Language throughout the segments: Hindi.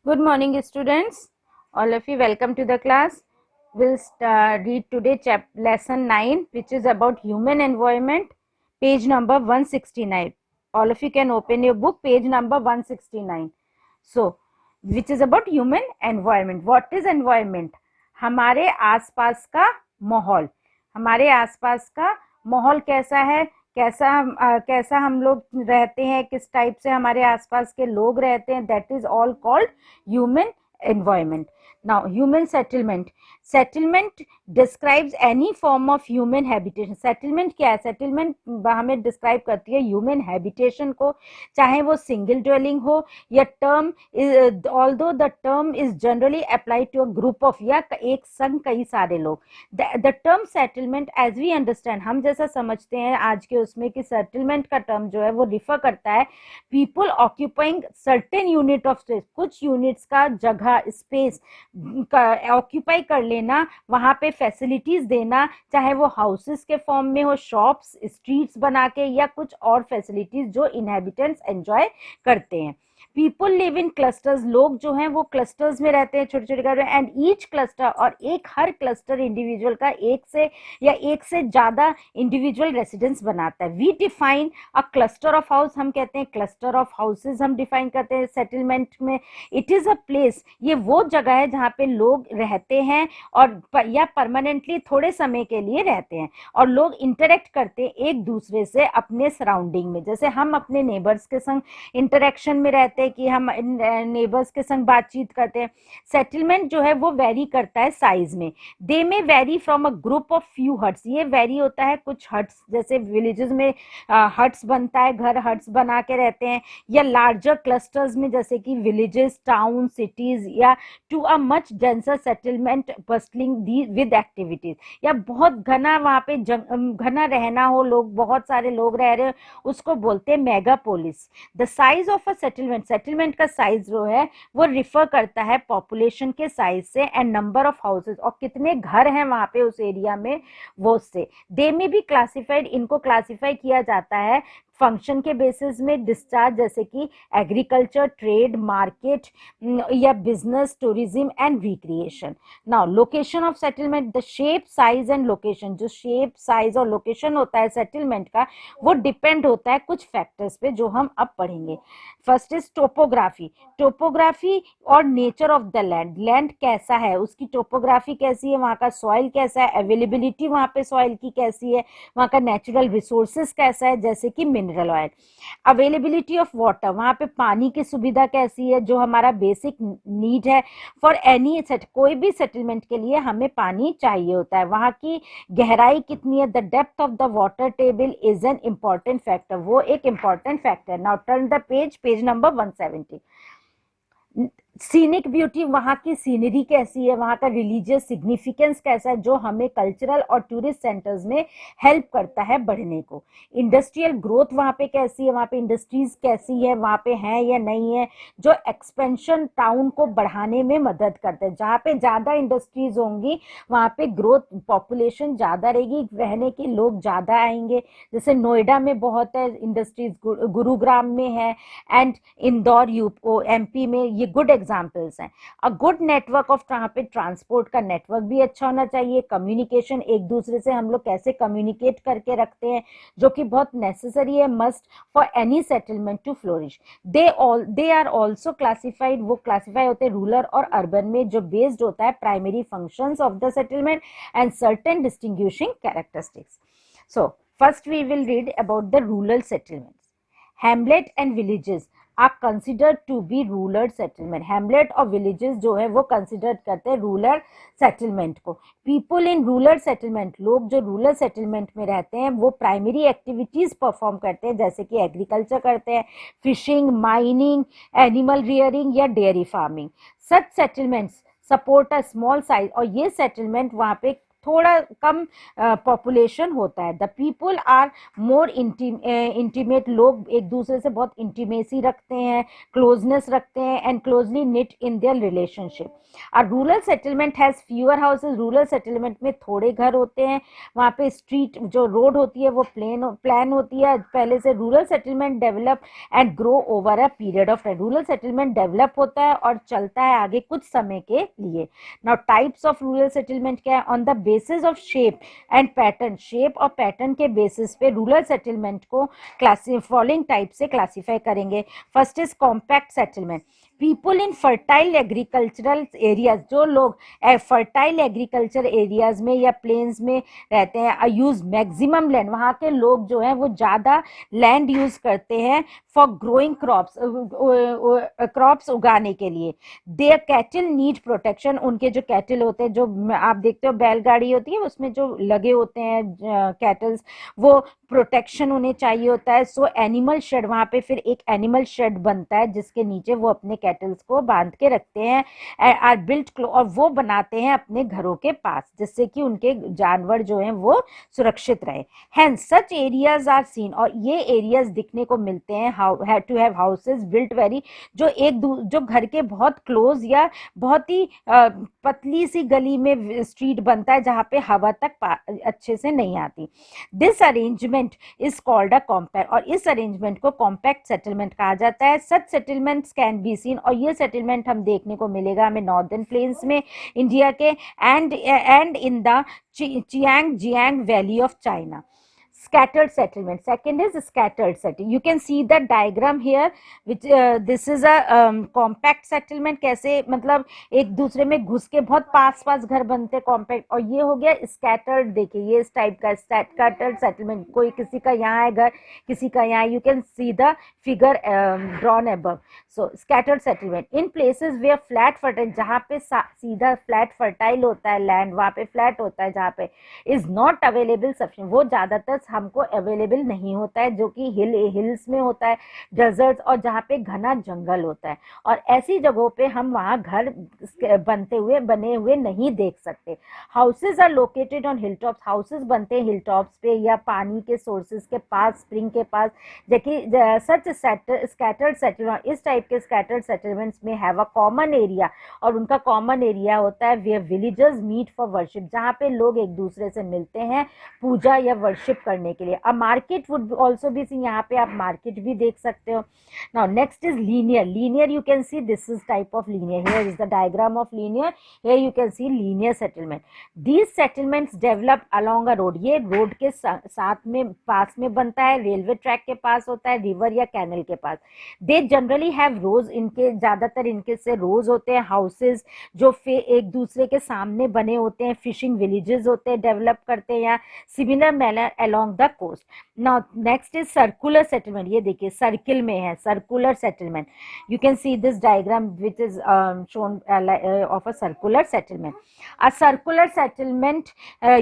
Good morning, students. All of you, welcome to the class. We'll read today lesson 9, which is about human environment, page number 169. All of you can open your book, page number 169. So, which is about human environment. What is environment? हमारे आसपास का माहौल. हमारे आसपास का माहौल कैसा है, कैसा हम लोग रहते हैं, किस टाइप से हमारे आसपास के लोग रहते हैं, that is all called human environment. Now, human settlement describes any form of human habitation. settlement क्या है? settlement हमें describe करती है human habitation को, चाहे वो single dwelling हो या term, although the term is generally applied to a group of या एक संग कई सारे लोग. the term settlement as we understand, हम जैसा समझते हैं आज के उसमें कि settlement का term जो है वो refer करता है people occupying certain unit of space, कुछ units का जगह स्पेस ऑक्यूपाई कर लेना, वहां पे फैसिलिटीज देना, चाहे वो हाउसेस के फॉर्म में हो, शॉप्स, स्ट्रीट्स बना के या कुछ और फैसिलिटीज जो इनहेबिटेंट्स एंजॉय करते हैं. पीपल लिव इन क्लस्टर्स, लोग जो हैं वो क्लस्टर्स में रहते हैं, छोटे छोटे घर में. एंड ईच क्लस्टर, और हर क्लस्टर इंडिविजुअल का एक से ज्यादा इंडिविजुअल रेसिडेंस बनाता है. We define a cluster of house, हम कहते हैं क्लस्टर ऑफ हाउसेज हम डिफाइन करते हैं सेटलमेंट में. इट इज अ प्लेस, ये वो जगह है जहाँ पे लोग रहते हैं और या परमानेंटली थोड़े समय के लिए रहते हैं और लोग इंटरेक्ट करते हैं एक दूसरे से अपने सराउंडिंग में. जैसे हम अपने नेबर्स के संग इंटरेक्शन में रहते हैं कि हम नेबर्स के संग बातचीत करते हैं. सेटलमेंट जो है वो वेरी करता है साइज में. दे में very from a group of few huts, ये वेरी होता है कुछ हट्स, जैसे विलेजेस में हट्स बनता है, घर हट्स बना के रहते हैं, या लार्जर क्लस्टर्स में जैसे कि विलेजेस, टाउन, सिटीज, या to a much denser settlement bustling with activities, या बहुत घना वहां पे घना रहना हो, लोग बहुत सारे लोग रह रहे हैं, उसको बोलते हैं Megapolis. The size of a settlement का साइज जो है वो रिफर करता है पॉपुलेशन के साइज से एंड नंबर ऑफ हाउसेस, और कितने घर हैं वहां पे उस एरिया में वो से. दे में भी क्लासिफाइड, इनको क्लासिफाई किया जाता है फंक्शन के बेसिस में. डिस्चार्ज जैसे कि एग्रीकल्चर, ट्रेड, मार्केट या business, tourism and recreation. Now location of settlement, the shape, size and location. जो शेप, साइज और लोकेशन होता है सेटलमेंट का वो डिपेंड होता है कुछ फैक्टर्स पे जो हम अब पढ़ेंगे. फर्स्ट इज टोपोग्राफी और नेचर ऑफ द लैंड कैसा है, उसकी टोपोग्राफी कैसी है, वहाँ का सॉइल कैसा है, अवेलेबिलिटी वहाँ पे सॉइल की कैसी है, वहाँ का नेचुरल रिसोर्सेस कैसा है जैसे कि mineral oil. Availability of water, वहाँ पे पानी की सुविधा कैसी है जो हमारा बेसिक नीड है. फॉर एनी कोई भी सेटलमेंट के लिए हमें पानी चाहिए होता है. वहाँ की गहराई कितनी है, the depth of the water table is an important factor, वो एक important factor. Now turn the page number 170. Scenic beauty, वहाँ की सीनरी कैसी है, वहाँ का रिलीजियस सिग्निफिकेंस कैसा है जो हमें कल्चरल और टूरिस्ट सेंटर्स में हेल्प करता है बढ़ने को. इंडस्ट्रियल ग्रोथ वहाँ पे कैसी है, वहाँ पे इंडस्ट्रीज कैसी है, वहाँ पे हैं या नहीं है, जो एक्सपेंशन टाउन को बढ़ाने में मदद करते हैं. जहाँ पे ज़्यादा इंडस्ट्रीज होंगी वहाँ पे ग्रोथ, पॉपुलेशन ज़्यादा रहेगी, रहने के लोग ज़्यादा आएंगे. जैसे नोएडा में बहुत है इंडस्ट्रीज, गुरुग्राम में है, एंड इंदौर यूपी एमपी में, ये गुड एग्जाम्पल्स हैं. अ गुड नेटवर्क ऑफ, यहाँ पे ट्रांसपोर्ट का नेटवर्क भी अच्छा होना चाहिए. कम्युनिकेशन, एक दूसरे से हम लोग कैसे कम्युनिकेट करके रखते हैं जो कि बहुत नेसेसरी है, must for any settlement to flourish. They are also classified, वो क्लासिफाई होते हैं रूरल और अर्बन में, जो बेस्ड होता है primary functions of the settlement and certain distinguishing characteristics. So first we will read about the rural settlements. Hamlet and villages are considered to be rural settlement. Hamlet और विलेजेस जो है वो कंसिडर करते हैं रूरल सेटलमेंट को. पीपल इन रूरल सेटलमेंट, लोग जो रूरल सेटलमेंट में रहते हैं वो प्राइमरी एक्टिविटीज परफॉर्म करते हैं जैसे कि एग्रीकल्चर करते हैं, फिशिंग, माइनिंग, एनिमल रियरिंग या dairy farming. Such settlements support a small size, और ये सेटलमेंट वहाँ पे थोड़ा कम पॉपुलेशन होता है। The people are more intimate, लोग एक दूसरे से बहुत इंटीमेसी रखते हैं, क्लोजनेस रखते हैं, and closely knit in their relationship. और rural settlement has fewer houses, rural settlement में थोड़े घर होते हैं, वहाँ पे स्ट्रीट जो रोड होती है वो प्लान होती है पहले से। Rural settlement develop and grow over a period of time, rural settlement develop होता है और चलता है आगे कुछ समय के लिए। Now types of rural settlement क्या है? On the basis of shape and pattern, shape और पैटर्न के बेसिस पे रूरल सेटलमेंट को फॉलोइंग टाइप से क्लासीफाई करेंगे। First is compact settlement, people in fertile agricultural areas, जो लोग फर्टाइल एग्रीकल्चर एरियाज में या प्लेन्स में रहते हैं, यूज मैक्सिमम लैंड, वहाँ के लोग जो हैं वो ज़्यादा लैंड यूज करते हैं फॉर ग्रोइंग क्रॉप्स उगाने के लिए। देयर कैटल नीड प्रोटेक्शन, उनके जो कैटल होते हैं, जो आप देखते हो बैलगाड़ी होती है उसमें जो लगे होते हैं कैटल्स, वो प्रोटेक्शन उन्हें चाहिए होता है। सो एनिमल शेड, वहाँ पे फिर एक एनिमल शेड बनता है जिसके नीचे वो अपने कैटल्स को बांध के रखते हैं, आर बिल्ट, और वो बनाते हैं अपने घरों के पास जिससे कि उनके जानवर जो हैं वो सुरक्षित रहे। Hence such areas are seen, और ये एरियाज दिखने को मिलते हैं, have to have houses built very, जो घर के बहुत क्लोज या बहुत ही पतली सी गली में स्ट्रीट बनता है जहाँ पे हवा तक अच्छे से नहीं आती। This arrangement is called a compact, और इस अरेंजमेंट को कॉम्पैक्ट सेटलमेंट कहा जाता है। सच सेटलमेंट्स कैन बी सीन, और ये सेटलमेंट हम देखने को मिलेगा हमें नॉर्दर्न प्लेन्स में इंडिया के, and in the Chiang Jiang valley of China. Scattered settlement, second is scattered settlement. You can see the diagram here which this is a compact settlement, कैसे मतलब एक दूसरे में घुस के बहुत पास पास घर बनते कॉम्पैक्ट, और ये हो गया स्कैटर्ड। देखिए ये इस टाइप का स्कैटर्ड सेटलमेंट, कोई किसी का यहाँ है घर, किसी का यहाँ, you can see the figure drawn above. So scattered settlement in places where flat fertile, जहाँ पे सीधा फ्लैट फर्टाइल होता है लैंड, वहाँ पे फ्लैट होता है, जहाँ पे इज नॉट अवेलेबल सफिशिएंट, वो ज्यादातर हमको अवेलेबल नहीं होता है, जो कि हिल्स में होता है, डेजर्ट्स, और जहाँ पे घना जंगल होता है, और ऐसी जगहों पे हम वहाँ घर बने हुए नहीं देख सकते। Houses are located on hill tops, houses बनते हैं हिल टॉप्स पे या पानी के सोर्सेज के पास, स्प्रिंग के पास। देखिए सच स्कैटर्ड सेटलमेंट, इस टाइप के स्कैटर्ड सेटलमेंट्स में हैव अ कॉमन एरिया, और उनका कॉमन एरिया होता है where villagers meet for worship, जहाँ पे लोग एक दूसरे से मिलते हैं पूजा या वर्शिप करने के लिए। A market would also be seen, यहाँ पे आप मार्केट भी देख सकते हो। Now next is linear, linear you can see this is type of linear, here is the diagram of linear, here you can see linear settlement. These settlements develop along a road, ये रोड के साथ में पास में बनता है, रेलवे ट्रैक के पास होता है, रिवर या कैनल के पास। दे जनरली हैव रोज, इनके ज्यादातर इनके से रोज होते हैं, हाउसेज जो एक दूसरे के सामने बने होते हैं, फिशिंग विलेजेस होते हैं, डेवलप करते हैं या similar manner along the coast. Now next is circular settlement, ये देखिए सर्किल में है circular settlement, you can see this diagram which is shown of a circular settlement. A circular settlement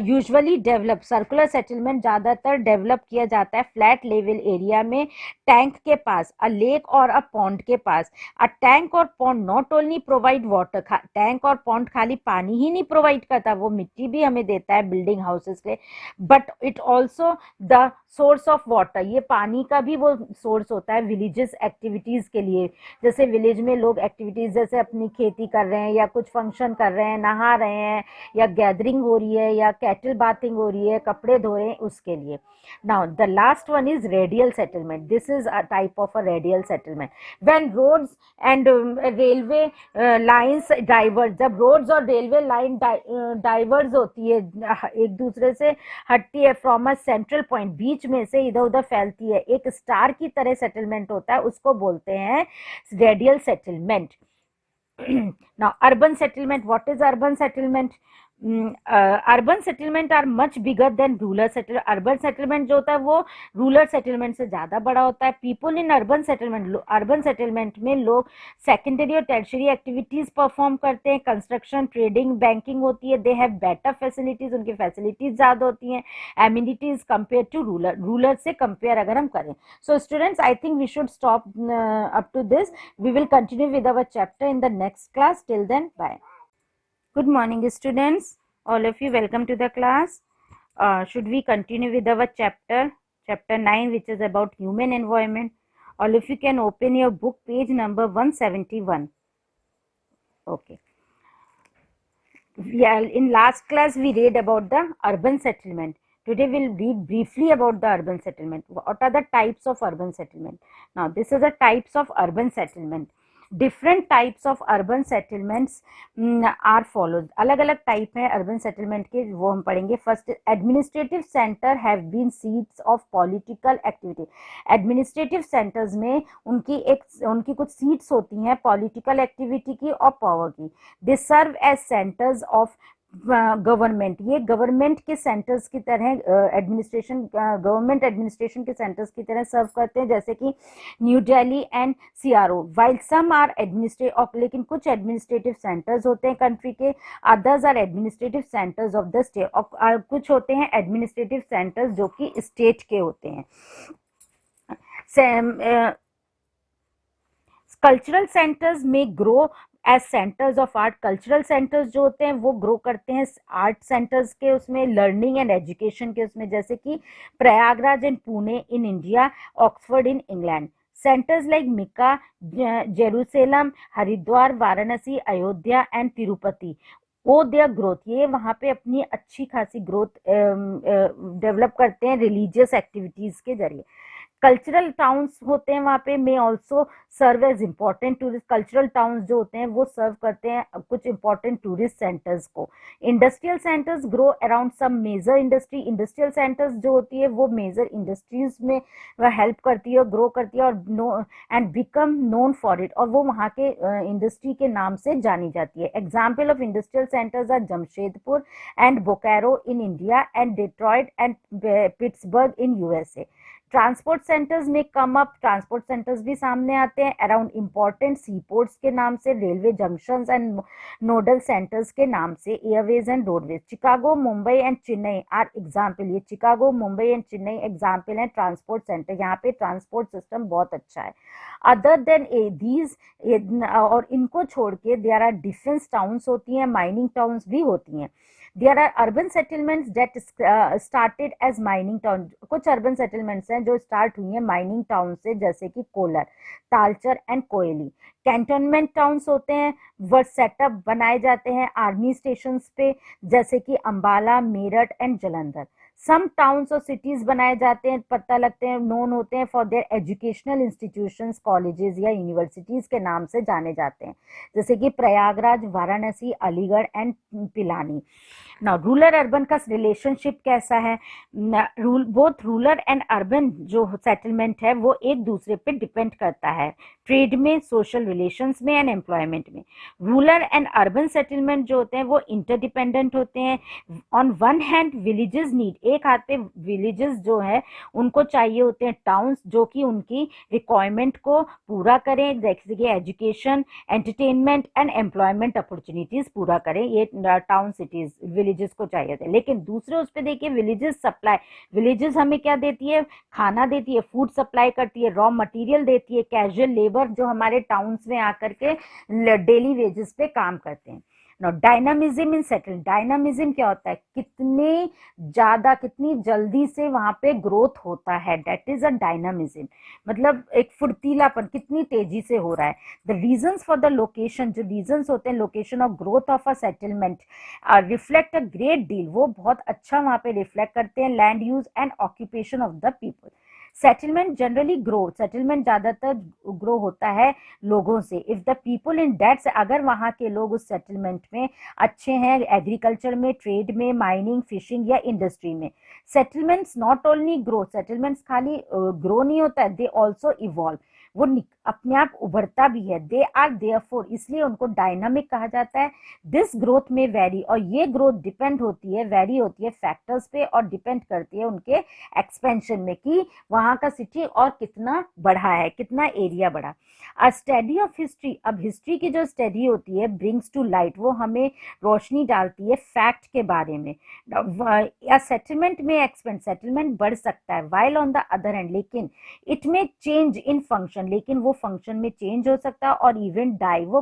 usually develop, circular settlement ज्यादातर डेवलप किया जाता है फ्लैट लेवल एरिया में, टैंक के पास, अ लेक और अ पॉन्ड के पास। अ टैंक और pond not only provide water, tank और पॉन्ड खाली पानी ही नहीं प्रोवाइड करता, वो मिट्टी भी हमें देता है बिल्डिंग हाउसेस के, but it also the source of water, ये पानी का भी वो सोर्स होता है विलेजेस एक्टिविटीज के लिए। जैसे विलेज में लोग एक्टिविटीज जैसे अपनी खेती कर रहे हैं या कुछ फंक्शन कर रहे हैं, नहा रहे हैं या गैदरिंग हो रही है या कैटल बाथिंग हो रही है, कपड़े धो रहे हैं, उसके लिए। Now the last one is radial settlement, this is a type of a radial settlement. When roads and railway lines diverse, जब रोड्स और रेलवे लाइन डाइवर्स होती है, एक दूसरे से हटती है, फ्रॉम अ सेंट्रल पॉइंट, बीच में से इधर उधर फैलती है, एक स्टार की तरह सेटलमेंट होता है, उसको बोलते हैं radial settlement. Now urban settlement, what is urban settlement? Urban settlement are much bigger than rural settlement, urban settlement जो होता है वो रूरल सेटलमेंट से ज्यादा बड़ा होता है। पीपल इन अर्बन सेटलमेंट में लोग सेकेंडरी और टर्शियरी एक्टिविटीज परफॉर्म करते हैं, कंस्ट्रक्शन, ट्रेडिंग, बैंकिंग होती है। दे हैव बेटर फैसिलिटीज, उनकी फैसिलिटीज ज्यादा होती हैं, एम्यूनिटीज कंपेयर टू रूरल से कंपेयर अगर हम करें। So students, I think we should stop up to this, we will continue with our chapter in the next class. Till then, bye. Good morning, students. All of you, welcome to the class. Should we continue with our chapter 9, which is about human environment? All of you can open your book, page number 171. Okay. Yeah, in last class we read about the urban settlement. Today we'll read briefly about the urban settlement. What are the types of urban settlement? Now this is the types of urban settlement. Different types of urban settlements are followed. अलग अलग टाइप है urban settlement के, वो हम पढ़ेंगे. First, administrative center have been seats of political activity. Administrative centers में उनकी कुछ seats होती हैं political activity की और power की. They serve as centers of government. ये गवर्नमेंट के सेंटर्स की तरह एडमिनिस्ट्रेशन, गवर्नमेंट एडमिनिस्ट्रेशन के सेंटर्स की तरह सर्व करते हैं, जैसे कि new Delhi and CRO. While some are administrative, लेकिन कुछ एडमिनिस्ट्रेटिव सेंटर्स होते हैं कंट्री के, others are administrative centres of the state, और कुछ होते हैं एडमिनिस्ट्रेटिव सेंटर्स जो कि स्टेट के होते हैं. Cultural centres may grow as centres of art. Cultural centres जो होते हैं वो ग्रो करते हैं आर्ट सेंटर्स के उसमें, लर्निंग एंड एजुकेशन के उसमें, जैसे कि Prayagraj and Pune in India, Oxford in England. Centres like Mecca, Jerusalem, Haridwar, Varanasi, Ayodhya and Tirupati वो देयर ग्रोथ, ये वहाँ पे अपनी अच्छी खासी ग्रोथ डेवलप करते हैं रिलीजियस एक्टिविटीज़ के जरिए. कल्चरल टाउन्स होते हैं वहाँ पे, may also serve as important tourist. Cultural towns जो होते हैं वो सर्व करते हैं कुछ इम्पॉर्टेंट टूरिस्ट सेंटर्स को. Industrial centres grow around some major industry. Industrial centres जो होती है वो मेजर इंडस्ट्रीज में हेल्प करती है और ग्रो करती है, और and become known for it, और वो वहाँ के इंडस्ट्री के नाम से जानी जाती है. Example of industrial centres are Jamshedpur and Bokaro in India and Detroit and Pittsburgh in USA. Transport centres may come up, transport centres भी सामने आते हैं अराउंड इंपॉर्टेंट सी पोर्ट्स के नाम से, railway junctions and nodal centres के नाम से, airways and roadways. Chicago, Mumbai and Chennai are example. ये Chicago, Mumbai and Chennai example हैं ट्रांसपोर्ट सेंटर. यहाँ पे ट्रांसपोर्ट सिस्टम बहुत अच्छा है. अदर देन दीज, और इनको छोड़ के देयर आर डिफेंस टाउन्स होती हैं, माइनिंग टाउन्स भी होती हैं. There are urban settlements that started as mining town. कुछ urban settlements हैं जो start हुई हैं mining town से, जैसे कि Kolar, Talcher and Koyali. Cantonment towns होते हैं, वो सेटअप बनाए जाते हैं आर्मी स्टेशन पे, जैसे कि Ambala, Meerut and Jalandhar. Some towns और सिटीज बनाए जाते हैं, पता लगते हैं, नोन होते हैं for their educational institutions, colleges या यूनिवर्सिटीज के नाम से जाने जाते हैं, जैसे कि Prayagraj, Varanasi, Aligarh and Pilani. Now rural urban का रिलेशनशिप कैसा है? बोथ रूरल एंड अर्बन जो सेटलमेंट है वो एक दूसरे पे डिपेंड करता है, ट्रेड में, सोशल रिलेशंस में एंड एम्प्लॉयमेंट में. रूरल एंड अर्बन सेटलमेंट जो होते हैं वो इंटरडिपेंडेंट होते हैं. On one hand villages need, एक हाथ पे विलेजेस जो है उनको चाहिए होते हैं टाउन्स जो कि उनकी रिक्वायरमेंट को पूरा करें, जैसे कि education, entertainment and employment opportunities पूरा करें, ये टाउन सिटीज विलेजेस को चाहिए थे. लेकिन दूसरे उस पर देखिए विलेजेस सप्लाई, विलेजेस हमें क्या देती है? खाना देती है, फूड सप्लाई करती है, रॉ मटेरियल देती है, कैजुअल लेबर जो हमारे टाउन्स में आकर के डेली वेजेस पे काम करते हैं. नो डायनामिज्म इन सेटल. डायनामिज्म क्या होता है? कितने ज्यादा, कितनी जल्दी से वहां पे ग्रोथ होता है, दैट इज अ डायनामिज्म. मतलब एक फुर्तीलापन, कितनी तेजी से हो रहा है. The reasons for the location, जो रीजंस होते हैं location of growth of a settlement, reflect a great deal, वो बहुत अच्छा वहां पे रिफ्लेक्ट करते हैं land use and occupation of the people. Settlement generally grow, settlement ज्यादातर ग्रो होता है लोगों से. If the people in that, अगर वहाँ के लोग उस सेटलमेंट में अच्छे हैं, एग्रीकल्चर में, ट्रेड में, माइनिंग, फिशिंग या इंडस्ट्री में. Settlements not only grow, settlements खाली ग्रो नहीं होता है, दे ऑल्सो इवॉल्व, वो अपने आप उभरता भी है. दे आर देयरफॉर, इसलिए उनको डायनामिक कहा जाता है. दिस ग्रोथ में वेरी, और ये ग्रोथ डिपेंड होती है, वेरी होती है फैक्टर्स पे, और डिपेंड करती है उनके एक्सपेंशन में कि वहाँ का सिटी और कितना बढ़ा है, कितना एरिया बढ़ा. अ स्टडी ऑफ हिस्ट्री, अब हिस्ट्री की जो स्टडी होती है ब्रिंग्स टू लाइट, वो हमें रोशनी डालती है फैक्ट के बारे में. या सेटलमेंट में एक्सपेंड, सेटलमेंट बढ़ सकता है, while on the other hand, लेकिन इट में चेंज इन फंक्शन, फंक्शन, लेकिन वो फंक्शन में चेंज हो सकता है और इवन डाई, वो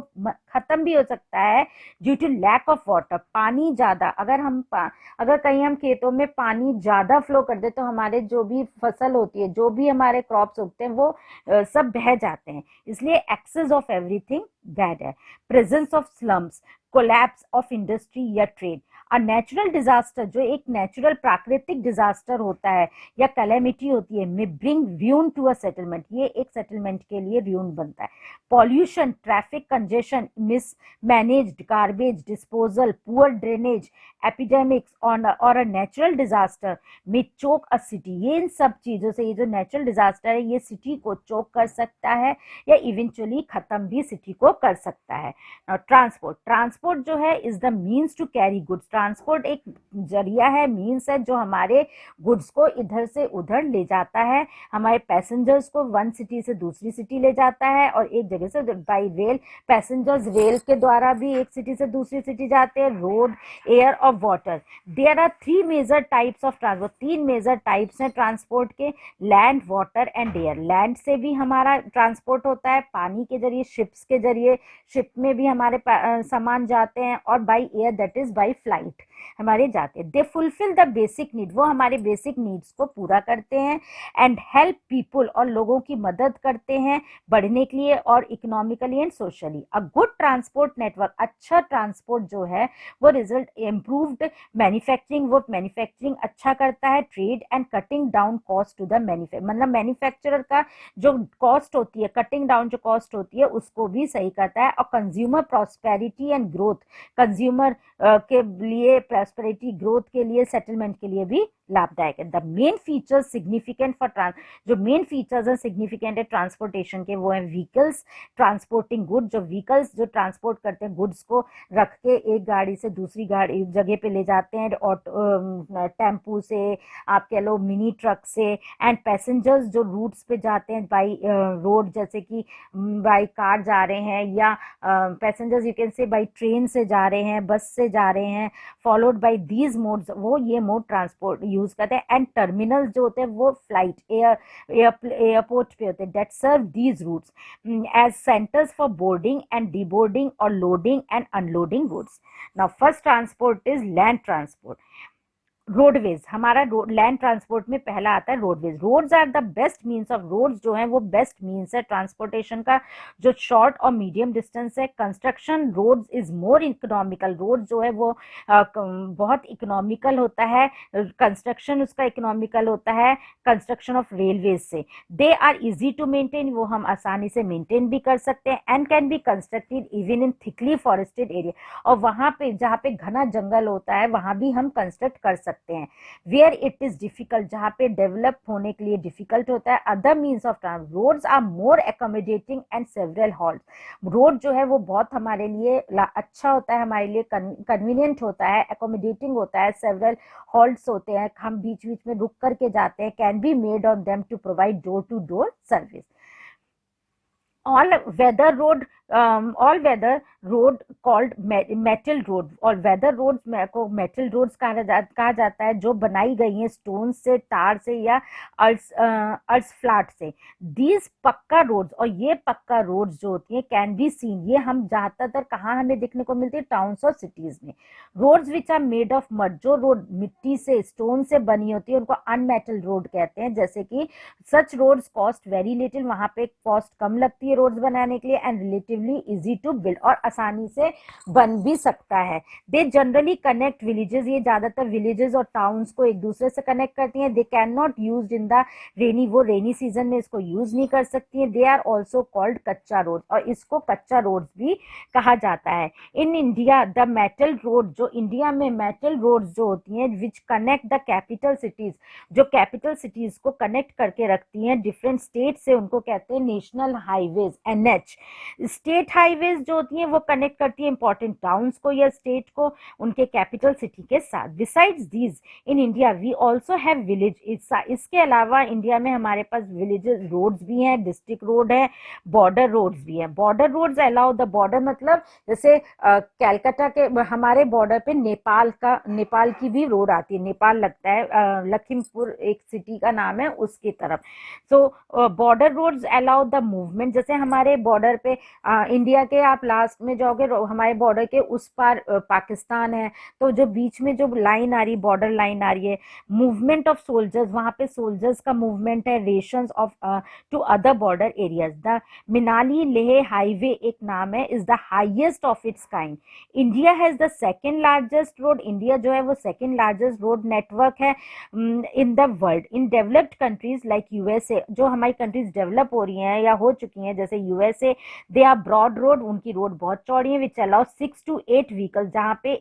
खत्म भी हो सकता है due to lack of water. पानी ज्यादा, अगर कहीं हम खेतों में पानी ज्यादा फ्लो कर दे तो हमारे जो भी फसल होती है, जो भी हमारे क्रॉप्स उगते हैं, वो सब बह जाते हैं। इसलिए एक्सेस ऑफ एवरीथिंग बैड है। Presence of slums, collapse of industry या ट्रेड। और नेचुरल डिजास्टर, जो एक नेचुरल प्राकृतिक डिजास्टर होता है या कैलेमिटी होती है, may bring ruin to a settlement, ये एक सेटलमेंट के लिए र्यून बनता है। Pollution, traffic congestion, mismanaged garbage disposal, poor drainage, epidemics और अ नेचुरल डिजास्टर में चोक अ सिटी। ये इन सब चीजों से, ये जो नेचुरल डिजास्टर है, ये सिटी को चोक कर सकता है या इवेंचुअली खत्म भी सिटी को कर सकता है। ट्रांसपोर्ट, ट्रांसपोर्ट जो है is the means to carry goods. Transport एक जरिया है, मीन्स है, जो हमारे गुड्स को इधर से उधर ले जाता है, हमारे पैसेंजर्स को वन सिटी से दूसरी सिटी ले जाता है, और एक जगह से बाई रेल, पैसेंजर्स रेल के द्वारा भी एक सिटी से दूसरी सिटी जाते हैं, रोड, एयर और water. There are 3 major types of transport, 3 major types हैं ट्रांसपोर्ट के, land, water and air. Land से भी हमारा ट्रांसपोर्ट होता है, पानी के जरिए, शिप्स के जरिए, शिप में भी हमारे सामान जाते हैं, और by air, that is by flight हमारे जाते हैं। They fulfil the basic need, वो हमारे बेसिक नीड्स को पूरा करते हैं, एंड हेल्प पीपुल, और लोगों की मदद करते हैं बढ़ने के लिए, और economically and socially. A good transport network, अच्छा ट्रांसपोर्ट जो है वो रिजल्ट इम्प्रूव्ड मैन्युफैक्चरिंग, वो मैन्युफैक्चरिंग अच्छा करता है, trade and cutting down cost to the मतलब मैन्युफैक्चरर का जो कॉस्ट होती है, कटिंग डाउन जो कॉस्ट होती है, उसको भी सही करता है। और consumer prosperity and growth, consumer के लिए, प्रॉस्पेरिटी, ग्रोथ के लिए, सेटलमेंट के लिए भी लाभदायक है। The main features significant for जो मेन फीचर्स हैं सिग्निफिकेंट है ट्रांसपोर्टेशन के, वो है व्हीकल्स ट्रांसपोर्टिंग गुड, जो व्हीकल्स जो ट्रांसपोर्ट करते हैं गुड्स को, रख के एक गाड़ी से दूसरी गाड़ी जगह पे ले जाते हैं, ऑटो, टेम्पू से, आप कह लो मिनी ट्रक से, एंड पैसेंजर्स जो रूट्स पे जाते हैं बाई रोड, जैसे कि बाई कार जा रहे हैं, या पैसेंजर्स यू कैन से बाई ट्रेन से जा रहे हैं, बस से जा रहे हैं, फॉलोड बाई दीज मोड्स, वो ये मोड ट्रांसपोर्ट यूज करते हैं। एंड टर्मिनल जो होते हैं वो फ्लाइट, एयरपोर्ट पे होते हैं, that serve these routes as centres for boarding and deboarding और loading and unloading goods. Now first transport is land transport. Roadways, हमारा लैंड ट्रांसपोर्ट में पहला आता है roadways. Roads are the best means of, roads जो है वो बेस्ट मीन्स है ट्रांसपोर्टेशन का, जो शॉर्ट और मीडियम डिस्टेंस है। Construction roads is more economical, road जो है वो बहुत इकोनॉमिकल होता है, कंस्ट्रक्शन उसका इकोनॉमिकल होता है कंस्ट्रक्शन ऑफ रेलवेज से। They are easy to maintain, वो हम आसानी से मेंटेन भी कर सकते हैं, and can be constructed even in thickly forested area, और वहां पे जहाँ पे घना जंगल होता है वहां भी हम कंस्ट्रक्ट कर सकते हैं। वेयर इट इज डिफिकल्ट, जहां पे डेवलप होने के लिए डिफिकल्ट होता है। Other means of transport, roads are more accommodating and several halt, road जो है वो बहुत हमारे लिए अच्छा होता है, हमारे लिए कन्वीनियंट होता है, एकोमोडेटिंग होता है, सेवरल हॉल्ट्स होते हैं, हम बीच बीच में रुक करके जाते हैं, can be made on them to provide door to door service. all weather road all weather road called metal road, और weather roads को metal roads कहा जाता है, जो बनाई गई हैं स्टोन से, तार से, या अर्थ फ्लैट से। दीज पक्का रोड्स, और ये पक्का रोड्स जो होती हैं, कैन बी सीन, ये हम ज्यादातर कहाँ हमें देखने को मिलती है, टाउन्स और सिटीज में। Roads which are made of mud, जो रोड मिट्टी से, स्टोन से बनी होती है, उनको अनमेटल रोड कहते हैं। जैसे कि such roads cost very little, वहां पे कॉस्ट कम लगती है रोड्स बनाने के लिए, and relatively easy to build, और आसानी से बन भी सकता है। दे जनरली कनेक्ट विलेजेस, ये ज्यादातर विलेजेस और टाउन्स को एक दूसरे से कनेक्ट करती हैं। They can not use in the rainy, वो रेनी सीजन में इसको यूज नहीं कर सकती है। दे आर ऑल्सो कॉल्ड कच्चा रोड, और इसको कच्चा रोड भी कहा जाता है। In India the metal road, जो इंडिया में मेटल रोड जो होती हैं, which connect the capital cities, जो कैपिटल सिटीज को कनेक्ट करके रखती हैं डिफरेंट स्टेट से, उनको कहते हैं national highways, NH। State highways जो होती हैं वो कनेक्ट करती है इंपॉर्टेंट टाउन्स को या स्टेट को उनके कैपिटल सिटी के साथ. Besides these in India we also have village. इसके अलावा इंडिया में हमारे पास विलेजेस रोड्स भी हैं, डिस्ट्रिक्ट रोड है, बॉर्डर रोड्स भी हैं. Border roads allow the border मतलब जैसे कैलकाटा के हमारे बॉर्डर पे नेपाल की भी रोड आती है, नेपाल लगता है, लखीमपुर एक सिटी का नाम है उसकी तरफ. So border roads allow the movement. जैसे हमारे बॉर्डर पे इंडिया के आप लास्ट में जाओगे हमारे बॉर्डर के उस पार पाकिस्तान है, तो जो बीच में जो लाइन आ रही बॉर्डर लाइन आ रही है, मूवमेंट ऑफ सोल्जर्स, वहां पे सोल्जर्स का मूवमेंट है, rations of to other border areas. The Manali Leh highway एक नाम है, is the highest of its kind. India has the second largest road. India जो है वो सेकेंड लार्जेस्ट रोड नेटवर्क है in the world. In developed countries like USA, जो हमारी कंट्रीज डेवलप हो रही हैं या हो चुकी हैं जैसे USA, they are broad road, उनकी रोड बहुत चौड़ी है, विच अलाउ 6 to 8 व्हीकल्स, जहाँ पे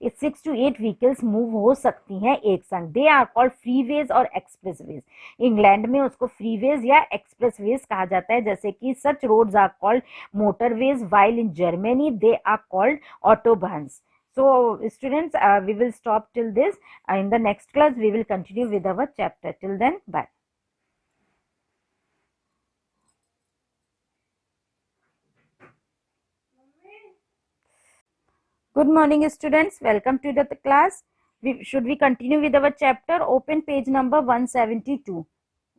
6 to 8 व्हीकल्स मूव हो सकती हैं एक संग. दे आर कॉल्ड फ्रीवेज और एक्सप्रेसवेज. इंग्लैंड में उसको फ्रीवेज या एक्सप्रेसवेज कहा जाता है, जैसे कि such roads are called motorways, while in Germany they are called autobahns. So students, we will stop till this. In the next class we will continue with our chapter. Till then, bye. Good morning students, welcome to the class. Should we continue with our chapter? Open page number 172.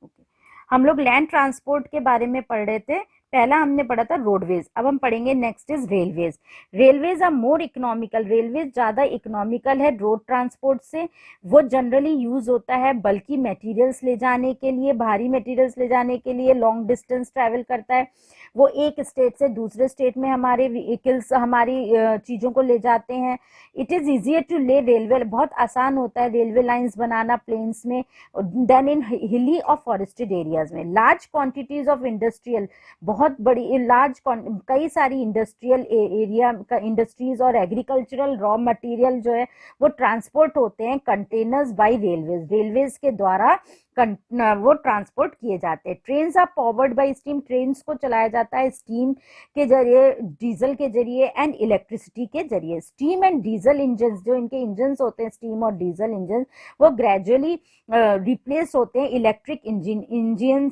Okay. हम लोग लैंड ट्रांसपोर्ट के बारे में पढ़ रहे थे. पहला हमने पढ़ा था रोडवेज, अब हम पढ़ेंगे next is railways. Railways are more economical. Railways ज्यादा इकोनॉमिकल है रोड ट्रांसपोर्ट से. वो जनरली यूज होता है बल्कि मटेरियल्स ले जाने के लिए, भारी मटेरियल्स ले जाने के लिए, लॉन्ग डिस्टेंस ट्रैवल करता है. वो एक स्टेट से दूसरे स्टेट में हमारे व्हीकल्स, हमारी चीज़ों को ले जाते हैं. इट इज़ ईजियर टू ले रेलवे, बहुत आसान होता है रेलवे लाइंस बनाना प्लेन्स में देन इन हिली और फॉरेस्टेड एरियाज में. लार्ज क्वांटिटीज ऑफ इंडस्ट्रियल, बहुत बड़ी लार्ज कई सारी इंडस्ट्रियल एरिया का इंडस्ट्रीज और एग्रीकल्चरल रॉ मटेरियल जो है वो ट्रांसपोर्ट होते हैं कंटेनर्स बाय रेलवेज. रेलवेज के द्वारा वो ट्रांसपोर्ट किए जाते हैं. Trains are powered by steam. Trains को चलाया जाता है स्टीम के जरिए, डीजल के जरिए एंड इलेक्ट्रिसिटी के जरिए. स्टीम एंड डीजल इंजन, जो इनके इंजन होते हैं स्टीम और डीजल इंजन, वो ग्रेजुअली रिप्लेस होते हैं इलेक्ट्रिक इंजन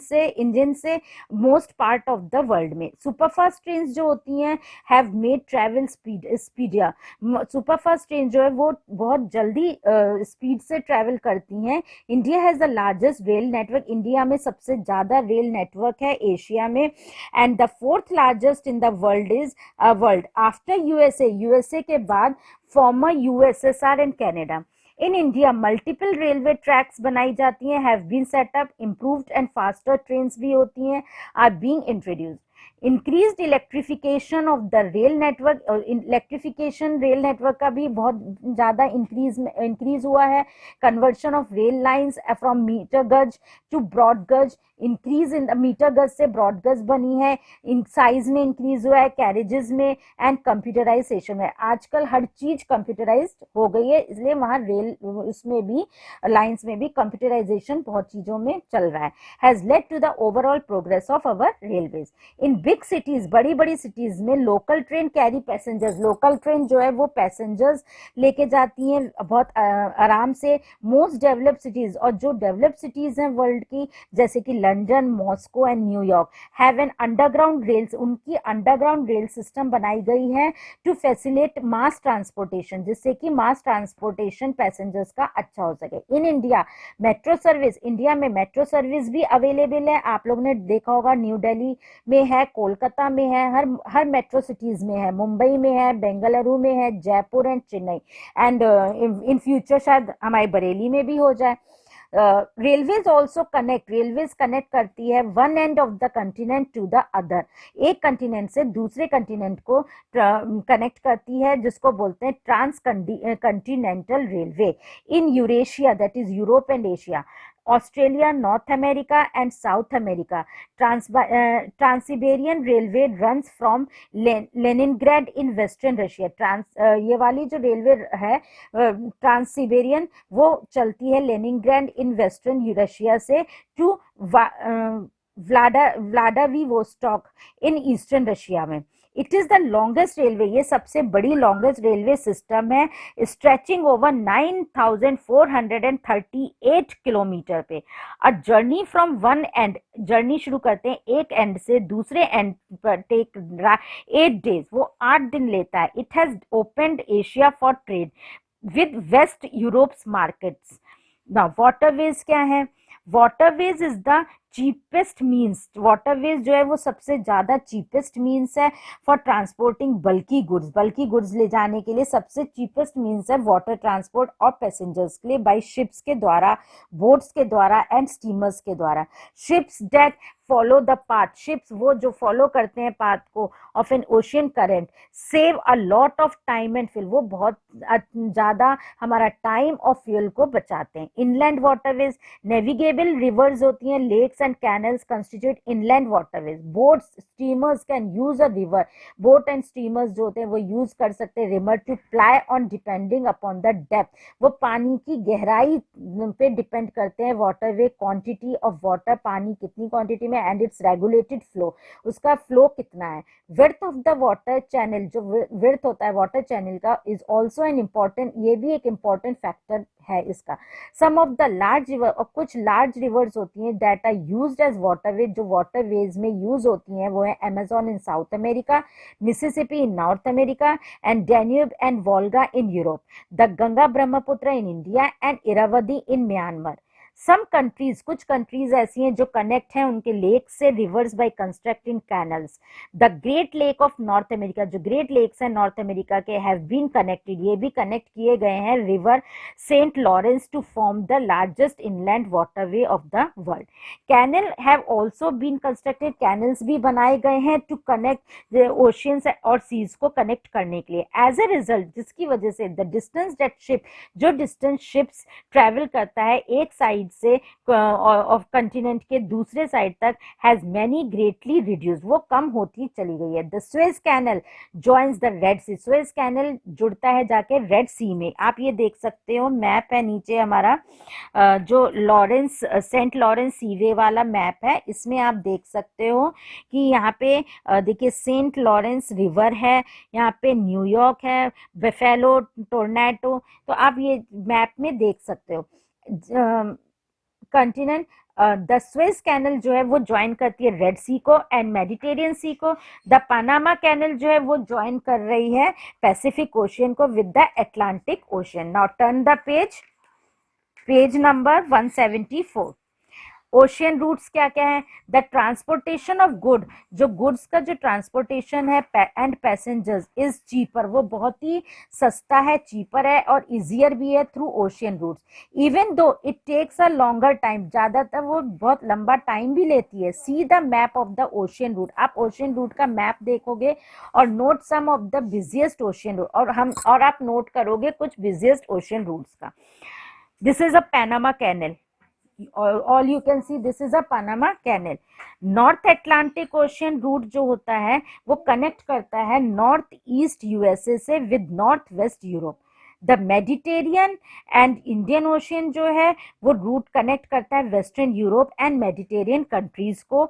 से most part of the world में. सुपरफास्ट ट्रेन जो होती हैं have made travel speedier. Superfast train जो है वो बहुत जल्दी स्पीड से ट्रेवल करती हैं. India has the largest rail network. India में सबसे ज्यादा रेल नेटवर्क है एशिया में. And the fourth largest in the world is world after USA. USA के बाद former USSR and Canada. In India multiple railway tracks बनाई जाती हैं, have been set up. Improved and faster trains भी होती हैं, are being introduced. Increased electrification of the rail network. Electrification rail network का भी बहुत ज़्यादा इंक्रीज हुआ है. Conversion of rail lines from metre gauge to broad gauge. Increase in metre gauge से ब्रॉड गज बनी है. इन साइज में इंक्रीज हुआ है, कैरेजेस में एंड कंप्यूटराइजेशन में. आजकल हर चीज कंप्यूटराइज्ड हो गई है, इसलिए वहाँ रेल उसमें भी लाइंस में भी कंप्यूटराइजेशन बहुत चीज़ों में चल रहा है. Has led to the overall progress of our railways. In big cities, बड़ी बड़ी सिटीज में local train carry passengers. Local train जो है वो पैसेंजर्स लेके जाती हैं बहुत आराम से. मोस्ट डेवलप्ड सिटीज, और जो डेवलप्ड सिटीज हैं वर्ल्ड की जैसे कि London, Moscow and New York, have an underground rails. उनकी अंडरग्राउंड रेल सिस्टम बनाई गई है टू फैसिलिटेट मास ट्रांसपोर्टेशन, जिससे कि मास ट्रांसपोर्टेशन पैसेंजर्स का अच्छा हो सके. In India metro service, India में मेट्रो सर्विस भी अवेलेबल है. आप लोगों ने देखा होगा न्यू दिल्ली में है, कोलकाता में है, हर मेट्रो सिटीज में है. मुंबई में है, बेंगलुरु में है, Jaipur and Chennai, and in future शायद हमारे बरेली में भी हो जाए. Railways also connect, railways connect करती है one end of the continent to the other. एक कंटिनेंट से दूसरे कंटिनेंट को कनेक्ट करती है, जिसको बोलते हैं transcontinental railway. In Eurasia, that is Europe and Asia, Australia, North America and South America. Trans-Siberian Railway runs from Leningrad in Western Russia. ये वाली जो रेलवे है ट्रांस-सिबेरियन, वो चलती है लेनिनग्राड इन वेस्टर्न रशिया से to Vladivostok in eastern Russia में. It is the longest railway, ये सबसे बड़ी लॉन्गेस्ट रेलवे सिस्टम है, स्ट्रेचिंग ओवर 9438 किलोमीटर पे। A journey from one end, journey शुरू करते हैं एक एंड से दूसरे एंड पर, टेक 8 डेज, वो 8 दिन लेता है। It has opened Asia for trade with west Europe's markets. ना वाटरवेज क्या है? Waterways is the cheapest means, waterways जो है वो सबसे ज्यादा चीपेस्ट मीन्स है for transporting bulky goods, bulky goods ले जाने के लिए सबसे चीपेस्ट मीन्स है वाटर ट्रांसपोर्ट और पैसेंजर्स के लिए बाई शिप्स के द्वारा, बोट्स के द्वारा एंड स्टीमर्स के द्वारा। Ships that follow the path, ships वो जो फॉलो करते हैं पाथ को of N ocean current, save a lot of time and fuel, वो बहुत ज्यादा हमारा टाइम और फ्यूल को बचाते हैं। इनलैंड वाटरवेज, नेविगेबल रिवर्स होती हैं, lakes and canals constitute inland waterways. Boats steamers can use a river, boat and steamers जो होते हैं वो यूज कर सकते हैं river to ply on depending upon the depth, वो पानी की गहराई पे डिपेंड करते हैं वाटरवे, क्वांटिटी ऑफ वाटर, पानी कितनी क्वांटिटी में, एंड इट्स रेगुलेटेड फ्लो, उसका फ्लो कितना है। Width of the water channel, जो विड्थ होता है वाटर चैनल का, इज ऑल्सो एन इम्पॉर्टेंट, ये भी एक इम्पॉर्टेंट फैक्टर है इसका। Some of the large river, और कुछ लार्ज रिवर्स होती हैं that are used as waterways, जो वाटरवेज में यूज होती हैं वो है Amazon in South America, Mississippi in North America and Danube and Volga in Europe, the Ganga Brahmaputra in India and Irrawaddy in Myanmar. Some countries, कुछ कंट्रीज ऐसी हैं जो कनेक्ट हैं उनके लेक से rivers by constructing canals. The Great Lake of North America, जो ग्रेट लेक्स हैं नॉर्थ अमेरिका के, हैव बीन कनेक्टेड, ये भी कनेक्ट किए गए हैं river Saint Lawrence to form the largest inland waterway of the world. Canal have also been constructed, canals भी बनाए गए हैं टू कनेक्ट ओशियंस और सीज को कनेक्ट करने के लिए। एज ए रिजल्ट, जिसकी वजह से द डिस्टेंस दैट शिप, जो डिस्टेंस शिप्स ट्रेवल करता है एक साइड से ऑफ कंटिनेंट के दूसरे साइड तक, हैज मैनी ग्रेटली रिड्यूस, वो कम होती चली गई है। The Suez canal joins the Red Sea, Suez canal जुड़ता है जाके रेड सी में। आप ये देख सकते हो, मैप है नीचे हमारा, जो लॉरेंस, सेंट लॉरेंस सीवे वाला मैप है, इसमें आप देख सकते हो कि यहाँ पे देखिए सेंट लॉरेंस रिवर है, यहाँ पे न्यूयॉर्क है, बेफेलो, टोरंटो, तो आप ये मैप में देख सकते हो। कंटिनेंट, द स्वेज कैनल जो है वो ज्वाइन करती है रेड सी को एंड मेडिटेरियन सी को। द पनामा कैनल जो है वो ज्वाइन कर रही है पैसिफिक ओशियन को with the Atlantic Ocean. Now turn the page, page number 174। Ocean routes क्या क्या है? द ट्रांसपोर्टेशन ऑफ गुड, जो गुड्स का जो ट्रांसपोर्टेशन है एंड पैसेंजर्स इज चीपर, वो बहुत ही सस्ता है, चीपर है और इजियर भी है through ocean routes. Even though it takes a longer time, ज्यादातर वो बहुत लंबा टाइम भी लेती है। See the map of the ocean route, आप ओशियन रूट का मैप देखोगे और note some of the busiest ocean route, और आप नोट करोगे कुछ बिजिएस्ट ओशियन रूट्स का। This is a Panama canal, all you can see this is a Panama Canal। North Atlantic Ocean root जो होता है वो कनेक्ट करता है नॉर्थ ईस्ट यूएसए से with north west Europe. The Mediterranean and Indian ocean जो है वो रूट कनेक्ट करता है western Europe and Mediterranean countries को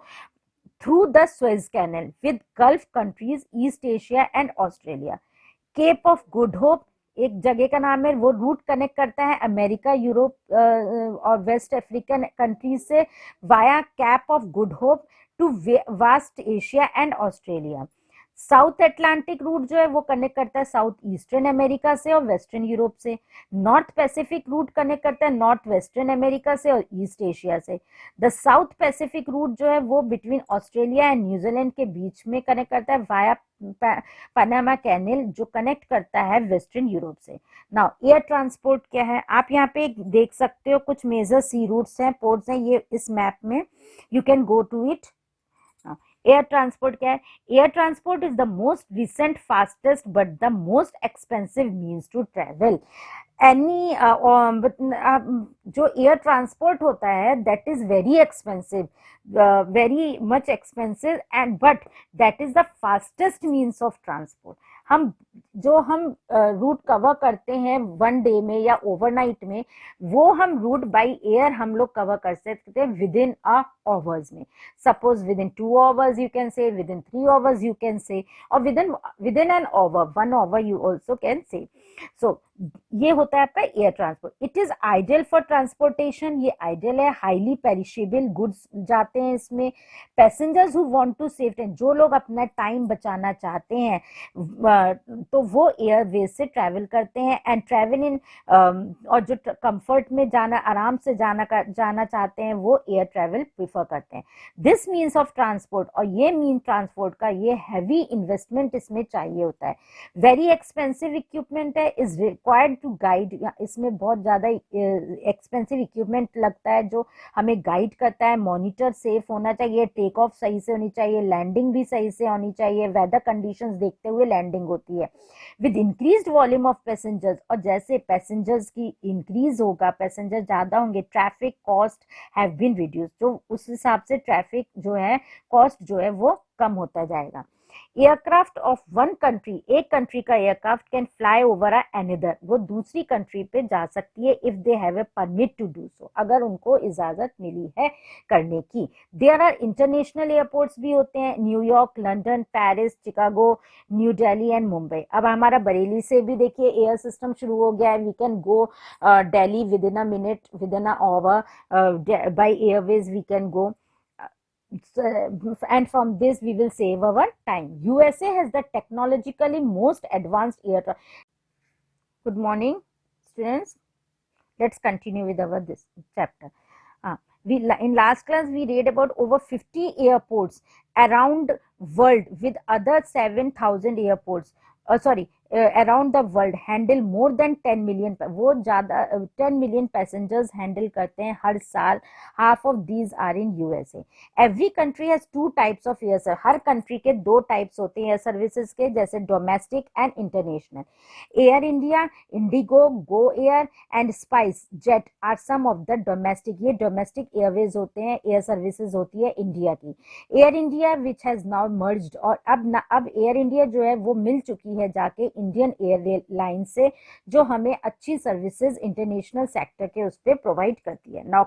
through the Suez canal with gulf countries, east Asia and Australia. Cape of Good Hope एक जगह का नाम है, वो रूट कनेक्ट करता है अमेरिका, यूरोप और वेस्ट अफ्रीकन कंट्रीज से via Cape of Good Hope to vast Asia and Australia. South Atlantic route जो है वो कनेक्ट करता है साउथ ईस्टर्न अमेरिका से और वेस्टर्न यूरोप से। नॉर्थ पैसिफिक रूट कनेक्ट करता है नॉर्थ वेस्टर्न अमेरिका से और ईस्ट एशिया से। द साउथ पैसिफिक रूट जो है वो बिटवीन ऑस्ट्रेलिया एंड न्यूजीलैंड के बीच में कनेक्ट करता है वाया पनामा कैनल, जो कनेक्ट करता है वेस्टर्न यूरोप से। नाउ एयर ट्रांसपोर्ट क्या है? आप यहाँ पे देख सकते हो कुछ मेजर सी रूट्स हैं, पोर्ट्स हैं, ये इस मैप में, you can go to it. Air transport क्या है? Air transport is the most recent, fastest but the most expensive means to travel. Any जो एयर ट्रांसपोर्ट होता है that is very expensive, very much expensive and but that is the fastest means of transport. हम जो हम रूट कवर करते हैं 1 डे में या ओवरनाइट में, वो हम रूट बाय एयर हम लोग कवर कर सकते हैं विद इन अ आवर्स में. Suppose within 2 hours you can say, within 3 hours you can say, और within an hour, 1 hour you also can say. So ये होता है आपका air transport. It is ideal for transportation, ये आइडियल है. हाईली पेरिशेबल गुड्स जाते हैं इसमें. Passengers who want to save time, जो लोग अपना टाइम बचाना चाहते हैं तो वो एयरवेज से ट्रैवल करते हैं. एंड ट्रैवल इन, और जो कंफर्ट में जाना, आराम से जाना चाहते हैं, वो एयर ट्रैवल प्रीफर करते हैं. दिस मीन्स ऑफ ट्रांसपोर्ट, और ये मीन ट्रांसपोर्ट का ये हैवी इन्वेस्टमेंट इसमें चाहिए होता है. वेरी एक्सपेंसिव इक्विपमेंट है, इज रिक्वायर्ड टू गाइड. इसमें बहुत ज्यादा एक्सपेंसिव इक्विपमेंट लगता है जो हमें गाइड करता है. मॉनिटर सेफ होना चाहिए, टेक ऑफ सही से होनी चाहिए, लैंडिंग भी सही से होनी चाहिए, वेदर कंडीशंस देखते हुए लैंडिंग होती है. With increased volume of passengers, और जैसे पैसेंजर्स की इंक्रीज होगा, पैसेंजर ज्यादा होंगे, traffic cost have been reduce, जो उस हिसाब से ट्रैफिक जो है कॉस्ट जो है वो कम होता जाएगा. एयरक्राफ्ट ऑफ वन कंट्री, एक कंट्री का aircraft can fly over another, वो दूसरी कंट्री पे जा सकती है if they have a permit to do so, अगर उनको इजाजत मिली है करने की. देयर आर इंटरनेशनल एयरपोर्ट्स भी होते हैं, New York, London, Paris, Chicago, new Delhi and Mumbai. अब हमारा बरेली से भी देखिए एयर सिस्टम शुरू हो गया है. We can go Delhi within a minute, within a hour, by airways we can go. And from this we will save our time. USA has the technologically most advanced air. Good morning students, let's continue with our this chapter. We in last class we read about over 50 airports around world with other 7,000 airports, around the world handle more than 10 million, वो ज़्यादा 10 million passengers handle करते हैं हर साल. half of these are in USA. Every country has 2 types of air service. Her country के 2 types होते हैं air services के, जैसे domestic and international. Air India, Indigo, Go Air and Spice Jet are some of the domestic, ये domestic airways होते हैं, air services होती है इंडिया की. Air India which has now merged, और अब Air India जो है वो मिल चुकी है जाके इंडियन एयरलाइन से, जो हमें अच्छी सर्विसेज इंटरनेशनल सेक्टर के उस पर प्रोवाइड करती है. नाउ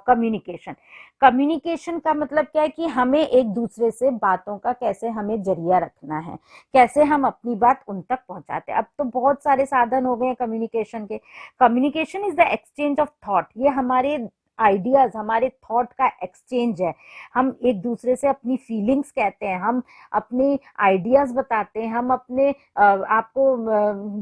कम्युनिकेशन का मतलब क्या है कि हमें एक दूसरे से बातों का कैसे हमें जरिया रखना है, कैसे हम अपनी बात उन तक पहुंचाते हैं. अब तो बहुत सारे साधन हो गए हैं कम्युनिकेशन के. Communication is the exchange of thought, ये हमारे आइडियाज, हमारे थॉट का एक्सचेंज है. हम एक दूसरे से अपनी फीलिंग्स कहते हैं, हम अपने आइडियाज बताते हैं, हम अपने आपको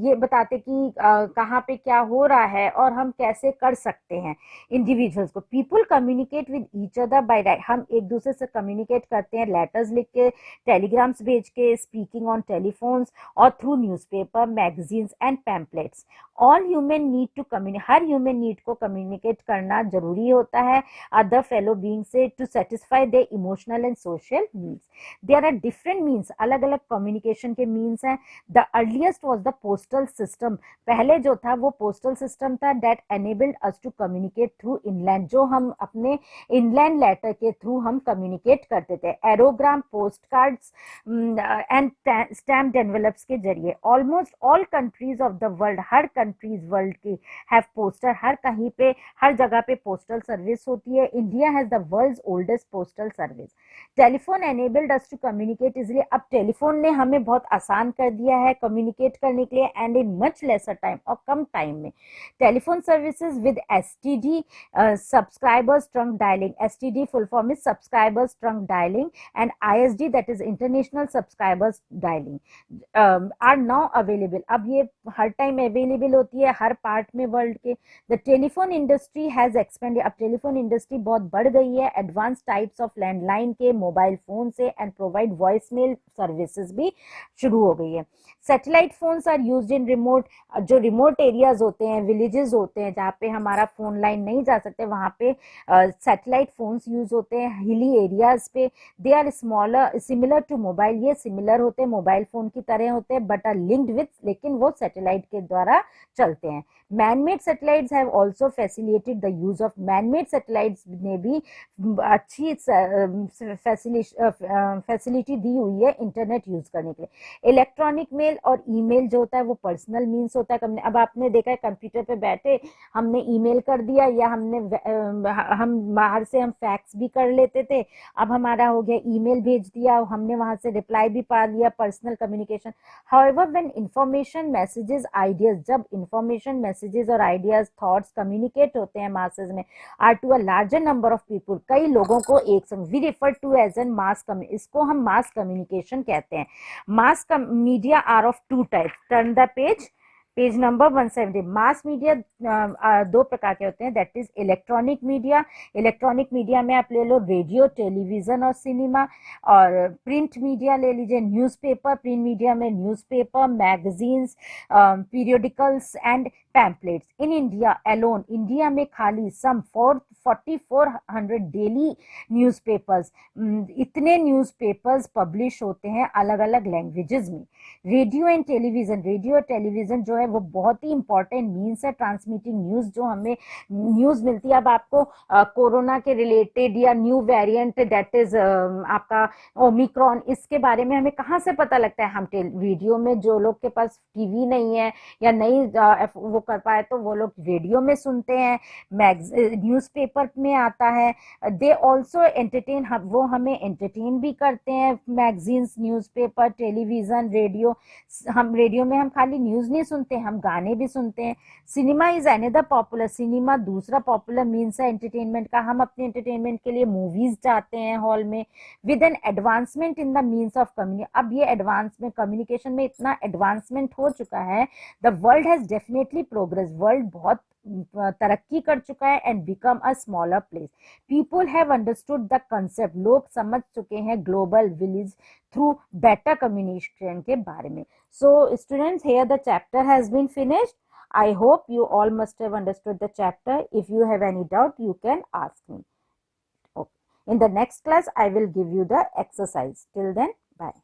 ये बताते कि कहाँ पे क्या हो रहा है और हम कैसे कर सकते हैं इंडिविजुअल्स को. People communicate with each other by right, हम एक दूसरे से कम्युनिकेट करते हैं लेटर्स लिख के, टेलीग्राम्स भेज के, स्पीकिंग ऑन टेलीफोन्स और through newspaper, magazines and pamphlets. All human need to communicate, हर ह्यूमन नीड को कम्युनिकेट करना जरूरी होता है अदर फेलो बीइंग से, to satisfy their emotional and social needs. There are different means, अलग अलग कम्युनिकेशन के मीन्स हैं. The earliest was the postal system, पहले जो था वो पोस्टल सिस्टम था, that enabled us to communicate through inland, जो हम अपने इनलैंड लेटर के थ्रू हम कम्युनिकेट करते थे. Aerogram, post cards and stamped envelopes के जरिए. Almost all countries of the world, हर कंट्रीज वर्ल्ड की हैव पोस्टर, हर कहीं पे हर जगह पे पोस्टल सर्विस होती है. India has the world's oldest postal service. Telephone enabled us to communicate easily, अब टेलीफोन ने हमें बहुत आसान कर दिया है कम्युनिकेट करने के लिए, and in much lesser time, और कम टाइम में. Telephone services with STD, subscribers trunk dialling, STD full form is subscribers trunk dialling, and ISD that is international subscribers dialling are now available. अब ये हर टाइम अवेलेबल होती है हर पार्ट में वर्ल्ड के. The telephone industry has expanded, अब टेलीफोन इंडस्ट्री बहुत बढ़ गई है. एडवांस टाइप्स ऑफ लैंडलाइन के, मोबाइल फोन से, and provide voice mail services भी शुरू हो गई है. Satellite phones are used in remote, जो रिमोट एरियाज होते हैं, विलेजेस होते हैं जहाँ पे हमारा फोन लाइन नहीं जा सकते, वहाँ पे सैटेलाइट फोन्स यूज होते हैं. हिली एरियाज पे they are smaller, similar to mobile, ये सिमिलर होते हैं, मोबाइल फोन की तरह होते हैं, बट आर लिंक्ड विथ, लेकिन वो सैटेलाइट के द्वारा चलते हैं. Man made satellites have also facilitated the use of manmade satellites ने भी अच्छी फैसिलिटी दी हुई है इंटरनेट यूज करने के लिए। इलेक्ट्रॉनिक मेल और ईमेल जो होता है वो पर्सनल मीन्स होता है। अब आपने देखा है कंप्यूटर पे बैठे हमने ईमेल कर दिया, या हम बाहर से हम फैक्स भी कर लेते थे, अब हमारा हो गया ईमेल भेज दिया, हमने वहां से रिप्लाई भी पा लिया, personal communication. However when information messages ideas, जब इंफॉर्मेशन मैसेजेस और आइडियाज थॉट्स कम्युनिकेट होते हैं मासेस में, are to a larger number of people, कई लोगों को एक संग, we refer to as an mass, इसको हम मास कम्युनिकेशन कहते हैं। Mass media are of two types, turn the page number 170। Mass media दो प्रकार के होते हैं, that is electronic media. Electronic media में आप ले लो रेडियो, टेलीविजन और सिनेमा। और प्रिंट मीडिया ले लीजिए न्यूज़पेपर, प्रिंट मीडिया में newspaper, magazines, periodicals and pamphlets. In India alone, India में खाली सम 4400 डेली न्यूज़पेपर्स, इतने न्यूज़पेपर्स पब्लिश होते हैं अलग अलग लैंग्वेजेस में। रेडियो एंड टेलीविजन, रेडियो और टेलीविजन जो है वो बहुत ही इंपॉर्टेंट मीन्स है ट्रांसमिटिंग न्यूज़, जो हमें न्यूज़ मिलती है। अब आपको कोरोना के रिलेटेड या न्यू वेरिएंट दैट इज आपका ओमिक्रॉन, इसके बारे में हमें कहाँ से पता लगता है? हम रेडियो में, जो लोग के पास टीवी नहीं है या नहीं वो कर पाए तो वो लोग रेडियो में सुनते हैं, न्यूज़पेपर में आता है। दे ऑल्सो एंटरटेन, वो हमें एंटरटेन भी करते हैं, मैगजीन्स, न्यूज़पेपर, टेलीविजन, रेडियो। हम रेडियो में हम खाली न्यूज़ नहीं सुनते, हम गाने भी सुनते हैं। Cinema is another popular, cinema दूसरा पॉपुलर मीन्स है एंटरटेनमेंट का। हम अपने एंटरटेनमेंट के लिए मूवीज जाते हैं हॉल में। With an advancement in the means of communication, अब ये एडवांसमेंट कम्युनिकेशन में इतना एडवांसमेंट हो चुका है, the world has definitely progress, world बहुत तरक्की कर चुका है, and become a smaller place. People have understood the concept, लोग समझ चुके हैं global village through better communication के बारे में। So students, here the chapter has been finished. I hope you all must have understood the chapter. If you have any doubt, you can ask me. Okay. In the next class, I will give you the exercise. Till then, bye.